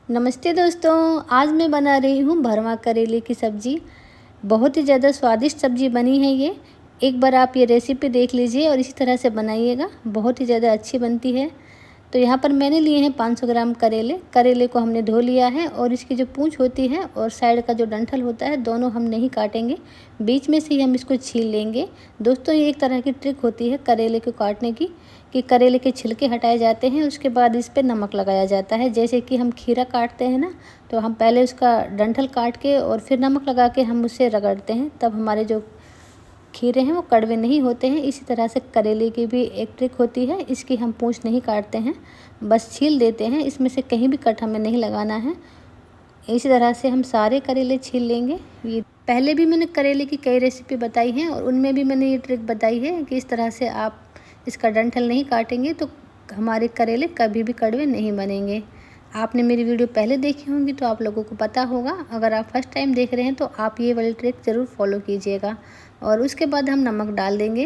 नमस्ते दोस्तों, आज मैं बना रही हूँ भरवा करेले की सब्ज़ी। बहुत ही ज़्यादा स्वादिष्ट सब्ज़ी बनी है ये। एक बार आप ये रेसिपी देख लीजिए और इसी तरह से बनाइएगा, बहुत ही ज़्यादा अच्छी बनती है। तो यहाँ पर मैंने लिए हैं 500 ग्राम करेले। करेले को हमने धो लिया है और इसकी जो पूँछ होती है और साइड का जो डंठल होता है, दोनों हम नहीं काटेंगे, बीच में से ही हम इसको छील लेंगे। दोस्तों, ये एक तरह की ट्रिक होती है करेले को काटने की, कि करेले के छिलके हटाए जाते हैं, उसके बाद इस पे नमक लगाया जाता है। जैसे कि हम खीरा काटते हैं ना, तो हम पहले उसका डंठल काट के और फिर नमक लगा के हम उसे रगड़ते हैं, तब हमारे जो खीरे हैं वो कड़वे नहीं होते हैं। इसी तरह से करेले की भी एक ट्रिक होती है। इसकी हम पूँछ नहीं काटते हैं, बस छील देते हैं। इसमें से कहीं भी कट हमें नहीं लगाना है। इसी तरह से हम सारे करेले छील लेंगे। ये पहले भी मैंने करेले की कई रेसिपी बताई हैं और उनमें भी मैंने ये ट्रिक बताई है कि इस तरह से आप इसका डंठल नहीं काटेंगे तो हमारे करेले कभी भी कड़वे नहीं बनेंगे। आपने मेरी वीडियो पहले देखी होंगी तो आप लोगों को पता होगा। अगर आप फर्स्ट टाइम देख रहे हैं तो आप ये वाली ट्रिक ज़रूर फॉलो कीजिएगा। और उसके बाद हम नमक डाल देंगे।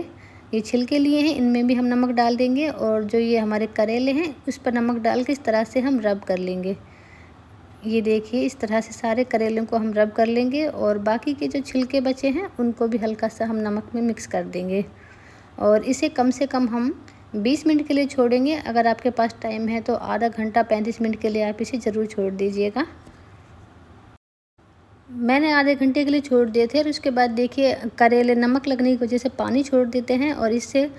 ये छिलके लिए हैं, इनमें भी हम नमक डाल देंगे और जो ये हमारे करेले हैं उस पर नमक डाल के इस तरह से हम रब कर लेंगे। ये देखिए, इस तरह से सारे करेलों को हम रब कर लेंगे और बाकी के जो छिलके बचे हैं उनको भी हल्का सा हम नमक में मिक्स कर देंगे। और इसे कम से कम हम 20 मिनट के लिए छोड़ेंगे। अगर आपके पास टाइम है तो आधा घंटा 35 मिनट के लिए आप इसे ज़रूर छोड़ दीजिएगा। मैंने आधे घंटे के लिए छोड़ दिए थे और उसके बाद देखिए, करेले नमक लगने की वजह से पानी छोड़ देते हैं और इससे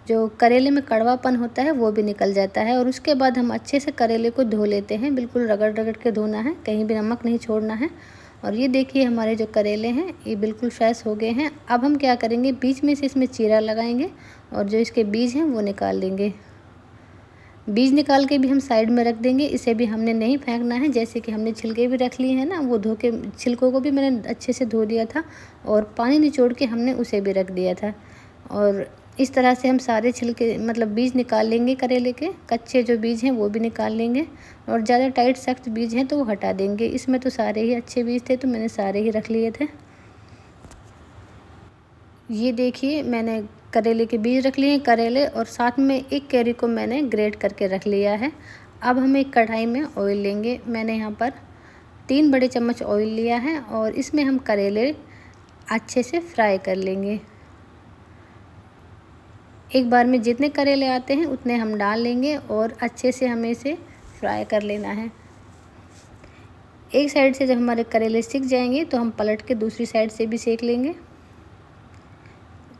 जो करेले में कड़वापन होता है वो भी निकल जाता है। और उसके बाद हम अच्छे से करेले को धो लेते हैं, बिल्कुल रगड़ रगड़ के धोना है, कहीं भी नमक नहीं छोड़ना है। और ये देखिए, हमारे जो करेले हैं ये बिल्कुल फ्रेश हो गए हैं। अब हम क्या करेंगे, बीच में से इसमें चीरा लगाएंगे और जो इसके बीज हैं वो निकाल लेंगे। बीज निकाल के भी हम साइड में रख देंगे, इसे भी हमने नहीं फेंकना है। जैसे कि हमने छिलके भी रख लिए हैं ना, वो धो के छिलकों को भी मैंने अच्छे से धो लिया था और पानी निचोड़ के हमने उसे भी रख दिया था। और इस तरह से हम सारे छिलके मतलब बीज निकाल लेंगे करेले के। कच्चे जो बीज हैं वो भी निकाल लेंगे और ज़्यादा टाइट सख्त बीज हैं तो वो हटा देंगे। इसमें तो सारे ही अच्छे बीज थे तो मैंने सारे ही रख लिए थे। ये देखिए, मैंने करेले के बीज रख लिए हैं, करेले, और साथ में एक कैरी को मैंने ग्रेट करके रख लिया है। अब हम एक कढ़ाई में ऑयल लेंगे। मैंने यहाँ पर 3 बड़े चम्मच ऑयल लिया है और इसमें हम करेले अच्छे से फ्राई कर लेंगे। एक बार में जितने करेले आते हैं उतने हम डाल लेंगे और अच्छे से हमें इसे फ्राई कर लेना है। एक साइड से जब हमारे करेले सिक जाएंगे तो हम पलट के दूसरी साइड से भी सेक लेंगे।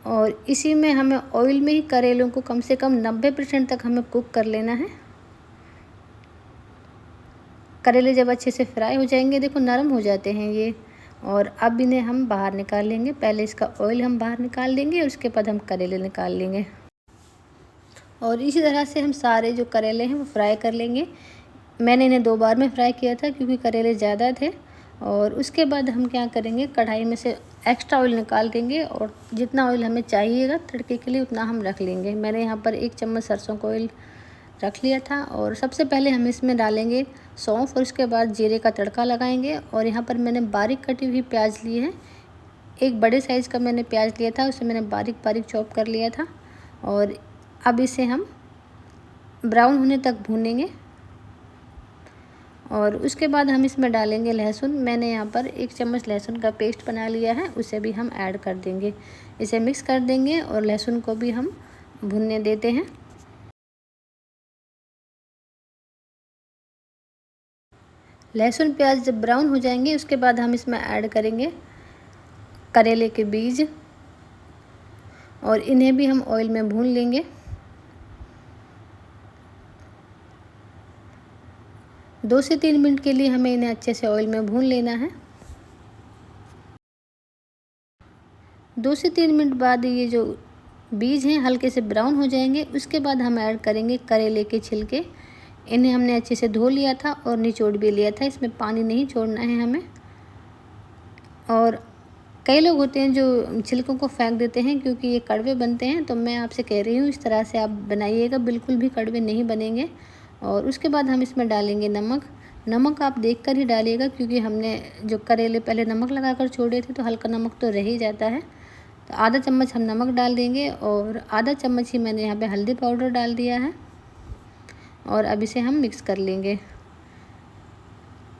और इसी में हमें ऑयल में ही करेलों को कम से कम 90% तक हमें कुक कर लेना है। करेले जब अच्छे से फ्राई हो जाएंगे, देखो नरम हो जाते हैं ये, और अब इन्हें हम बाहर निकाल लेंगे। पहले इसका ऑयल हम बाहर निकाल लेंगे और उसके बाद हम करेले निकाल लेंगे। और इसी तरह से हम सारे जो करेले हैं वो फ्राई कर लेंगे। मैंने इन्हें 2 बार में फ्राई किया था क्योंकि करेले ज़्यादा थे। और उसके बाद हम क्या करेंगे, कढ़ाई में से एक्स्ट्रा ऑयल निकाल देंगे और जितना ऑयल हमें चाहिएगा तड़के के लिए उतना हम रख लेंगे। मैंने यहाँ पर 1 चम्मच सरसों का ऑयल रख लिया था। और सबसे पहले हम इसमें डालेंगे सौंफ और उसके बाद जीरे का तड़का लगाएंगे। और यहाँ पर मैंने बारीक कटी हुई प्याज ली है। एक बड़े साइज़ का मैंने प्याज लिया था, उसे मैंने बारीक बारीक चॉप कर लिया था। और अब इसे हम ब्राउन होने तक भूनेंगे। और उसके बाद हम इसमें डालेंगे लहसुन। मैंने यहाँ पर 1 चम्मच लहसुन का पेस्ट बना लिया है, उसे भी हम ऐड कर देंगे। इसे मिक्स कर देंगे और लहसुन को भी हम भुनने देते हैं। लहसुन प्याज जब ब्राउन हो जाएंगे उसके बाद हम इसमें ऐड करेंगे करेले के बीज और इन्हें भी हम ऑयल में भून लेंगे। 2 से 3 मिनट के लिए हमें इन्हें अच्छे से ऑयल में भून लेना है। 2 से 3 मिनट बाद ये जो बीज हैं हल्के से ब्राउन हो जाएंगे। उसके बाद हम ऐड करेंगे करेले के छिलके। इन्हें हमने अच्छे से धो लिया था और निचोड़ भी लिया था, इसमें पानी नहीं छोड़ना है हमें। और कई लोग होते हैं जो छिलकों को फेंक देते हैं क्योंकि ये कड़वे बनते हैं, तो मैं आपसे कह रही हूँ इस तरह से आप बनाइएगा, बिल्कुल भी कड़वे नहीं बनेंगे। और उसके बाद हम इसमें डालेंगे नमक। नमक आप देखकर ही डालिएगा क्योंकि हमने जो करेले पहले नमक लगाकर छोड़े थे तो हल्का नमक तो रह ही जाता है। तो आधा चम्मच हम नमक डाल देंगे और आधा चम्मच ही मैंने यहाँ पे हल्दी पाउडर डाल दिया है। और अब इसे हम मिक्स कर लेंगे।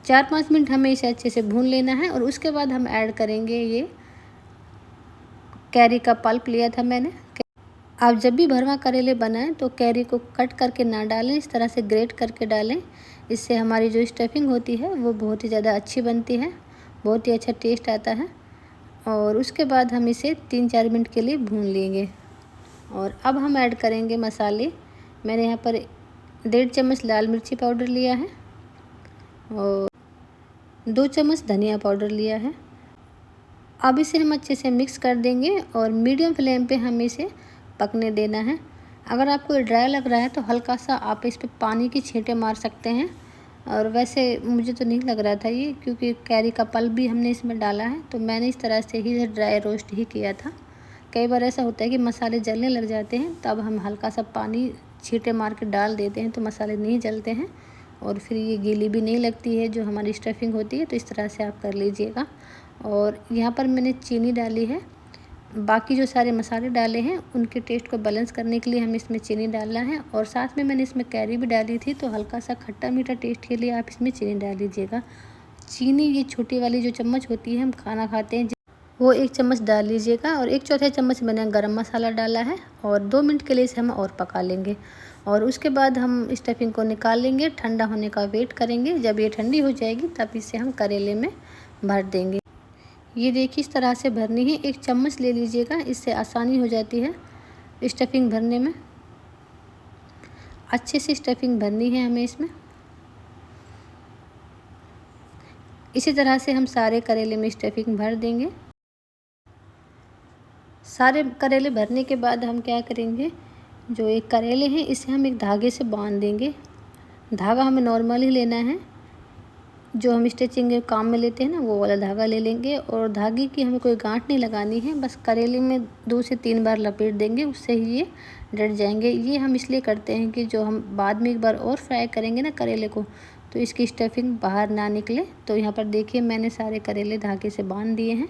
4-5 मिनट हमें इसे अच्छे से भून लेना है। और उसके बाद हम ऐड करेंगे ये कैरी का पल्प लिया था मैंने। आप जब भी भरवा करेले बनाएं तो कैरी को कट करके ना डालें, इस तरह से ग्रेट करके डालें। इससे हमारी जो स्टफिंग होती है वो बहुत ही ज़्यादा अच्छी बनती है, बहुत ही अच्छा टेस्ट आता है। और उसके बाद हम इसे 3-4 मिनट के लिए भून लेंगे। और अब हम ऐड करेंगे मसाले। मैंने यहाँ पर 1.5 चम्मच लाल मिर्ची पाउडर लिया है और 2 चम्मच धनिया पाउडर लिया है। अब इसे हम अच्छे से मिक्स कर देंगे और मीडियम फ्लेम पे हमें इसे पकने देना है। अगर आपको ड्राई लग रहा है तो हल्का सा आप इस पे पानी की छींटे मार सकते हैं। और वैसे मुझे तो नहीं लग रहा था ये, क्योंकि कैरी का पल्प भी हमने इसमें डाला है, तो मैंने इस तरह से ही ड्राई रोस्ट ही किया था। कई बार ऐसा होता है कि मसाले जलने लग जाते हैं, तब हम हल्का सा पानी छींटे मार के डाल देते हैं तो मसाले नहीं जलते हैं और फिर ये गीली भी नहीं लगती है जो हमारी स्टफिंग होती है। तो इस तरह से आप कर लीजिएगा। और यहाँ पर मैंने चीनी डाली है, बाकी जो सारे मसाले डाले हैं उनके टेस्ट को बैलेंस करने के लिए हमें इसमें चीनी डालना है। और साथ में मैंने इसमें कैरी भी डाली थी, तो हल्का सा खट्टा मीठा टेस्ट के लिए आप इसमें चीनी डाल लीजिएगा। चीनी ये छोटी वाली जो चम्मच होती है हम खाना खाते हैं, वो 1 चम्मच डाल लीजिएगा। और 1/4 चम्मच मैंने गरम मसाला डाला है और 2 मिनट के लिए इसे हम और पका लेंगे। और उसके बाद हम स्टफिंग को निकाल लेंगे, ठंडा होने का वेट करेंगे। जब ये ठंडी हो जाएगी तब इसे हम करेले में भर देंगे। ये देखिए इस तरह से भरनी है, 1 चम्मच ले लीजिएगा, इससे आसानी हो जाती है स्टफिंग भरने में। अच्छे से स्टफिंग भरनी है हमें इसमें। इसी तरह से हम सारे करेले में स्टफिंग भर देंगे। सारे करेले भरने के बाद हम क्या करेंगे, जो एक करेले हैं इसे हम एक धागे से बांध देंगे। धागा हमें नॉर्मल ही लेना है, जो हम स्टिचिंग के काम में लेते हैं ना, वो वाला धागा ले लेंगे। और धागे की हमें कोई गांठ नहीं लगानी है, बस करेले में 2 से 3 बार लपेट देंगे, उससे ही ये डट जाएंगे। ये हम इसलिए करते हैं कि जो हम बाद में एक बार और फ्राई करेंगे ना करेले को, तो इसकी स्टफिंग बाहर ना निकले। तो यहाँ पर देखिए मैंने सारे करेले धागे से बांध दिए हैं।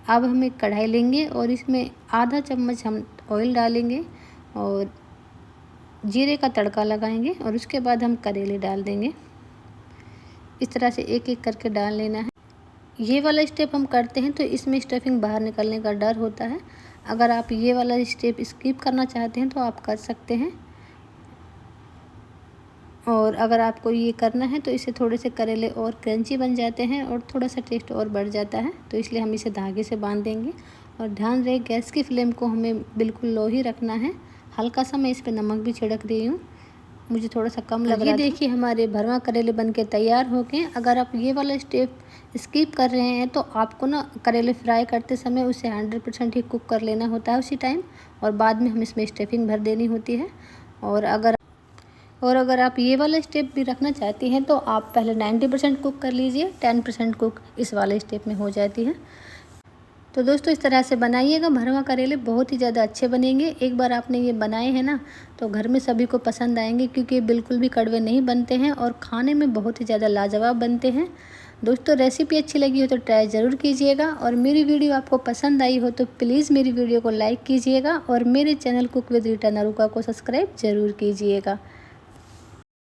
अब हम एक कढ़ाई लेंगे और इसमें आधा चम्मच हम ऑयल डालेंगे और जीरे का तड़का लगाएंगे। और उसके बाद हम करेले डाल देंगे। इस तरह से एक एक करके डाल लेना है। ये वाला स्टेप हम करते हैं तो इसमें स्टफिंग बाहर निकलने का डर होता है। अगर आप ये वाला स्टेप स्किप करना चाहते हैं तो आप कर सकते हैं। और अगर आपको ये करना है तो इससे थोड़े से करेले और क्रंची बन जाते हैं और थोड़ा सा टेस्ट और बढ़ जाता है। तो इसलिए हम इसे धागे से बांध देंगे। और ध्यान रहे गैस की फ्लेम को हमें बिल्कुल लो ही रखना है। हल्का सा मैं इस पर नमक भी छिड़क रही हूँ, मुझे थोड़ा सा कम लग रहा है। देखिए हमारे भरवा करेले बनके तैयार हो गए। अगर आप ये वाला स्टेप स्किप कर रहे हैं तो आपको ना करेले फ्राई करते समय उसे 100% ही कुक कर लेना होता है उसी टाइम, और बाद में हम इसमें स्टफिंग भर देनी होती है। और अगर आप ये वाला स्टेप भी रखना चाहती हैं तो आप पहले 90% कुक कर लीजिए, 10% कुक इस वाले स्टेप में हो जाती है। तो दोस्तों इस तरह से बनाइएगा, भरवा करेले बहुत ही ज़्यादा अच्छे बनेंगे। एक बार आपने ये बनाए हैं ना तो घर में सभी को पसंद आएंगे, क्योंकि ये बिल्कुल भी कड़वे नहीं बनते हैं और खाने में बहुत ही ज़्यादा लाजवाब बनते हैं। दोस्तों रेसिपी अच्छी लगी हो तो ट्राई ज़रूर कीजिएगा। और मेरी वीडियो आपको पसंद आई हो तो प्लीज़ मेरी वीडियो को लाइक कीजिएगा और मेरे channel cook with Rita Naruka को सब्सक्राइब ज़रूर कीजिएगा।